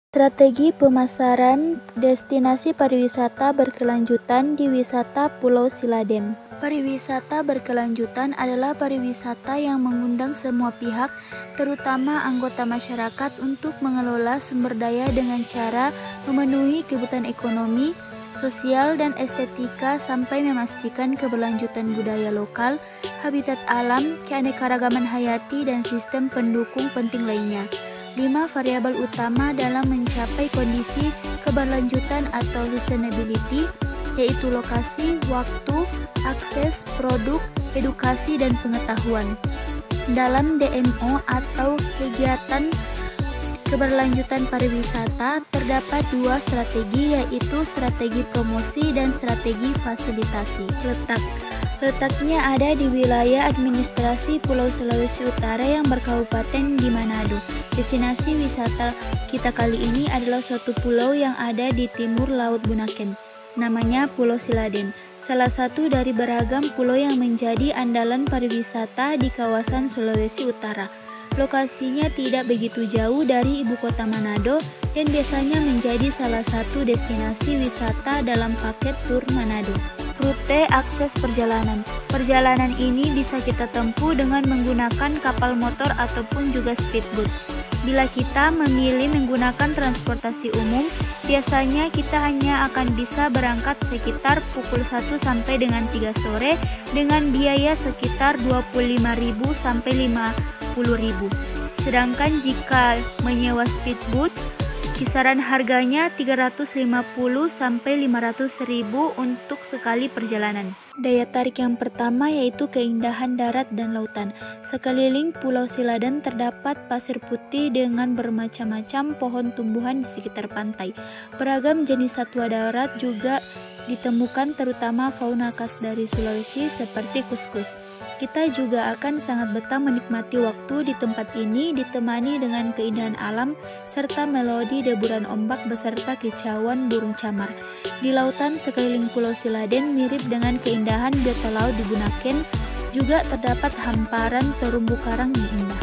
Strategi pemasaran destinasi pariwisata berkelanjutan di wisata Pulau Siladen. Pariwisata berkelanjutan adalah pariwisata yang mengundang semua pihak, terutama anggota masyarakat, untuk mengelola sumber daya dengan cara memenuhi kebutuhan ekonomi, sosial, dan estetika sampai memastikan keberlanjutan budaya lokal, habitat alam, keanekaragaman hayati, dan sistem pendukung penting lainnya. 5 variabel utama dalam mencapai kondisi keberlanjutan atau sustainability, yaitu lokasi, waktu, akses, produk, edukasi, dan pengetahuan. Dalam DMO atau kegiatan keberlanjutan pariwisata terdapat 2 strategi, yaitu strategi promosi dan strategi fasilitasi. Letaknya ada di wilayah administrasi Pulau Sulawesi Utara yang berkabupaten di Manado. Destinasi wisata kita kali ini adalah suatu pulau yang ada di timur Laut Bunaken. Namanya Pulau Siladen, salah satu dari beragam pulau yang menjadi andalan pariwisata di kawasan Sulawesi Utara. Lokasinya tidak begitu jauh dari ibu kota Manado dan biasanya menjadi salah satu destinasi wisata dalam paket tur Manado. Rute akses perjalanan. Perjalanan ini bisa kita tempuh dengan menggunakan kapal motor ataupun juga speedboat. Bila kita memilih menggunakan transportasi umum, biasanya kita hanya akan bisa berangkat sekitar pukul 1 sampai dengan 3 sore dengan biaya sekitar 25.000 sampai 50.000. Sedangkan jika menyewa speedboat, kisaran harganya 350 sampai 500.000 untuk sekali perjalanan. Daya tarik yang pertama yaitu keindahan darat dan lautan. Sekeliling Pulau Siladen terdapat pasir putih dengan bermacam-macam pohon tumbuhan di sekitar pantai. Beragam jenis satwa darat juga ditemukan, terutama fauna khas dari Sulawesi seperti kuskus. Kita juga akan sangat betah menikmati waktu di tempat ini ditemani dengan keindahan alam serta melodi deburan ombak beserta kicauan burung camar. Di lautan sekeliling Pulau Siladen mirip dengan keindahan biota laut di Bunaken, juga terdapat hamparan terumbu karang yang indah.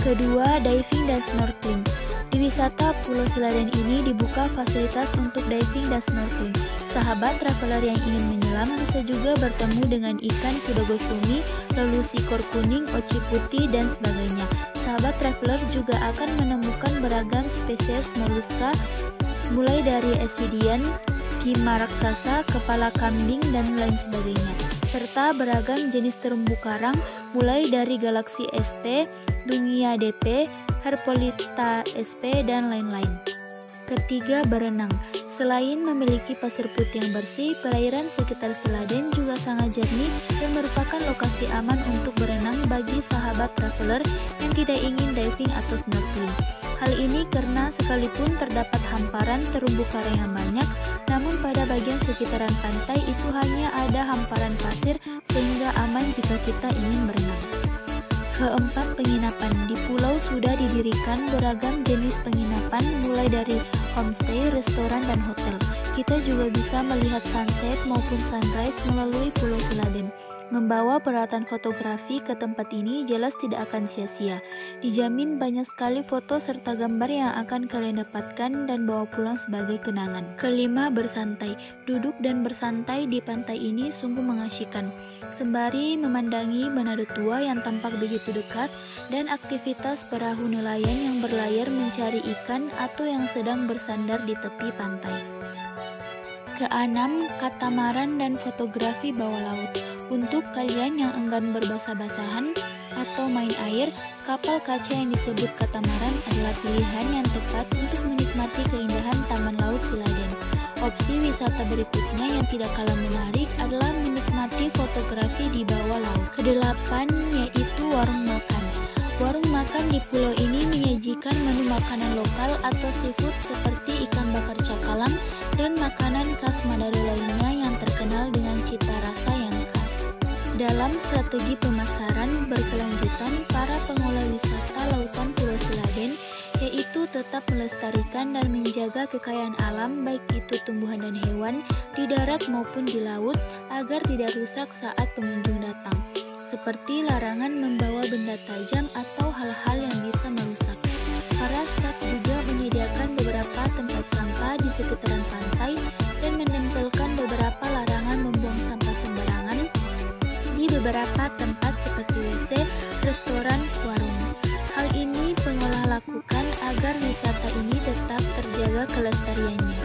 Kedua, diving dan snorkeling. Di wisata Pulau Siladen ini dibuka fasilitas untuk diving dan snorkeling. Sahabat traveler yang ingin menyelam bisa juga bertemu dengan ikan kudogosumi, lalu sikor kuning, oci putih, dan sebagainya. Sahabat traveler juga akan menemukan beragam spesies moluska, mulai dari esidian, kima raksasa, kepala kambing, dan lain sebagainya. Serta beragam jenis terumbu karang, mulai dari galaksi SP, Dungia DP, Herpolita SP, dan lain-lain. Ketiga, berenang. Selain memiliki pasir putih yang bersih, perairan sekitar Siladen juga sangat jernih dan merupakan lokasi aman untuk berenang bagi sahabat traveler yang tidak ingin diving atau snorkeling. Hal ini karena sekalipun terdapat hamparan terumbu karang yang banyak, namun pada bagian sekitaran pantai itu hanya ada hamparan pasir sehingga aman jika kita ingin berenang. Keempat, penginapan. Di pulau sudah didirikan beragam jenis penginapan mulai dari homestay, restoran, dan hotel. Kita juga bisa melihat sunset maupun sunrise melalui Pulau Siladen. Membawa peralatan fotografi ke tempat ini jelas tidak akan sia-sia. Dijamin banyak sekali foto serta gambar yang akan kalian dapatkan dan bawa pulang sebagai kenangan. Kelima, bersantai. Duduk dan bersantai di pantai ini sungguh mengasyikan. Sembari memandangi Manado Tua yang tampak begitu dekat dan aktivitas perahu nelayan yang berlayar mencari ikan atau yang sedang bersandar di tepi pantai. Keenam, katamaran dan fotografi bawah laut. Untuk kalian yang enggan berbasah-basahan atau main air, kapal kaca yang disebut katamaran adalah pilihan yang tepat untuk menikmati keindahan Taman Laut Siladen. Opsi wisata berikutnya yang tidak kalah menarik adalah menikmati fotografi di bawah laut. Kedelapan, yaitu warung makan. Warung makan di pulau ini menyajikan menu makanan lokal atau seafood seperti ikan bakar cakalang dan makanan khas Manado lainnya yang terkenal dengan cita rasa yang khas. Dalam strategi pemasaran berkelanjutan, para pengelola wisata lautan Pulau Siladen yaitu tetap melestarikan dan menjaga kekayaan alam baik itu tumbuhan dan hewan di darat maupun di laut agar tidak rusak saat pengunjung datang, seperti larangan membawa benda tajam atau hal-hal yang bisa merusak. Para staf juga menyediakan beberapa tempat sampah di sekitaran pantai dan menempelkan beberapa larangan membuang sampah sembarangan di beberapa tempat seperti WC, restoran, warung. Hal ini pengolah lakukan agar wisata ini tetap terjaga kelestariannya.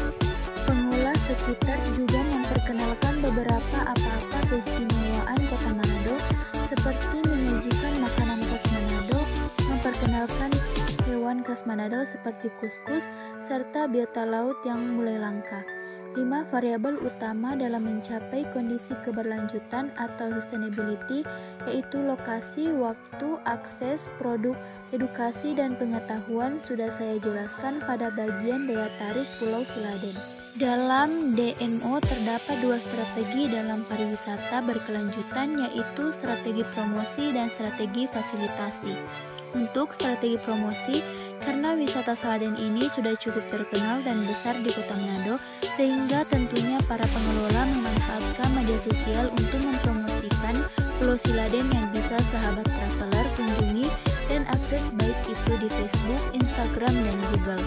Pengolah sekitar juga memperkenalkan beberapa apa-apa keistimewaan Kota Manado, seperti menyajikan makanan khas Manado, memperkenalkan hewan khas Manado seperti kuskus, serta biota laut yang mulai langka. 5 variabel utama dalam mencapai kondisi keberlanjutan atau sustainability, yaitu lokasi, waktu, akses, produk, edukasi, dan pengetahuan sudah saya jelaskan pada bagian daya tarik Pulau Siladen. Dalam DMO terdapat 2 strategi dalam pariwisata berkelanjutan, yaitu strategi promosi dan strategi fasilitasi. Untuk strategi promosi, karena wisata Siladen ini sudah cukup terkenal dan besar di Kota Manado, sehingga tentunya para pengelola memanfaatkan media sosial untuk mempromosikan Pulau Siladen yang bisa sahabat traveler kunjungi dan akses, baik itu di Facebook, Instagram, dan Google.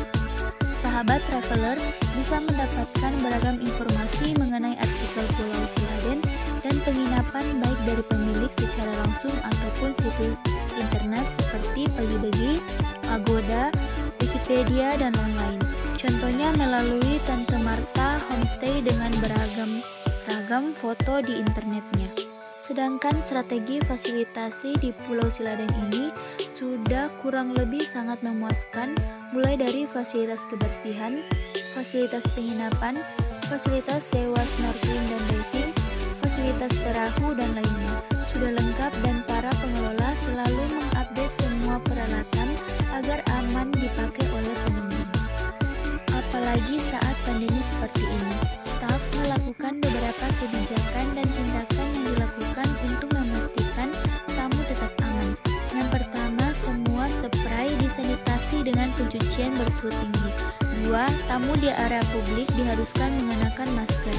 Sahabat traveler bisa mendapatkan beragam informasi mengenai artikel Pulau Siladen dan penginapan baik dari pemilik secara langsung ataupun situs internet seperti Pagi-Bagi, Agoda, Wikipedia, dan lain-lain. Contohnya melalui Tante Marta Homestay dengan beragam foto di internetnya. Sedangkan strategi fasilitasi di Pulau Siladen ini sudah kurang lebih sangat memuaskan, mulai dari fasilitas kebersihan, fasilitas penginapan, fasilitas sewa snorkeling dan diving, fasilitas perahu, dan lainnya. Sudah lengkap dan para pengelola selalu mengupdate semua peralatan agar aman dipakai oleh pengunjung. Apalagi saat pandemi seperti ini, staf melakukan beberapa kebijakan dan tindakan yang dilakukan untuk memastikan tamu tetap aman. Yang pertama, semua spray disanitasi dengan pencucian bersuhu tinggi. 2. Tamu di area publik diharuskan mengenakan masker.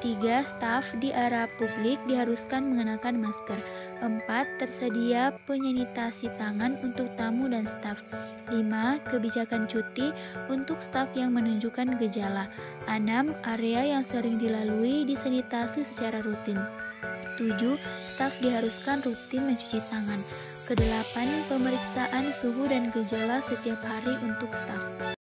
3. Staf di area publik diharuskan mengenakan masker. 4. Tersedia penyanitasi tangan untuk tamu dan staf. 5. Kebijakan cuti untuk staf yang menunjukkan gejala. 6. Area yang sering dilalui disanitasi secara rutin. 7. Staf diharuskan rutin mencuci tangan. Ke-8. Pemeriksaan suhu dan gejala setiap hari untuk staf.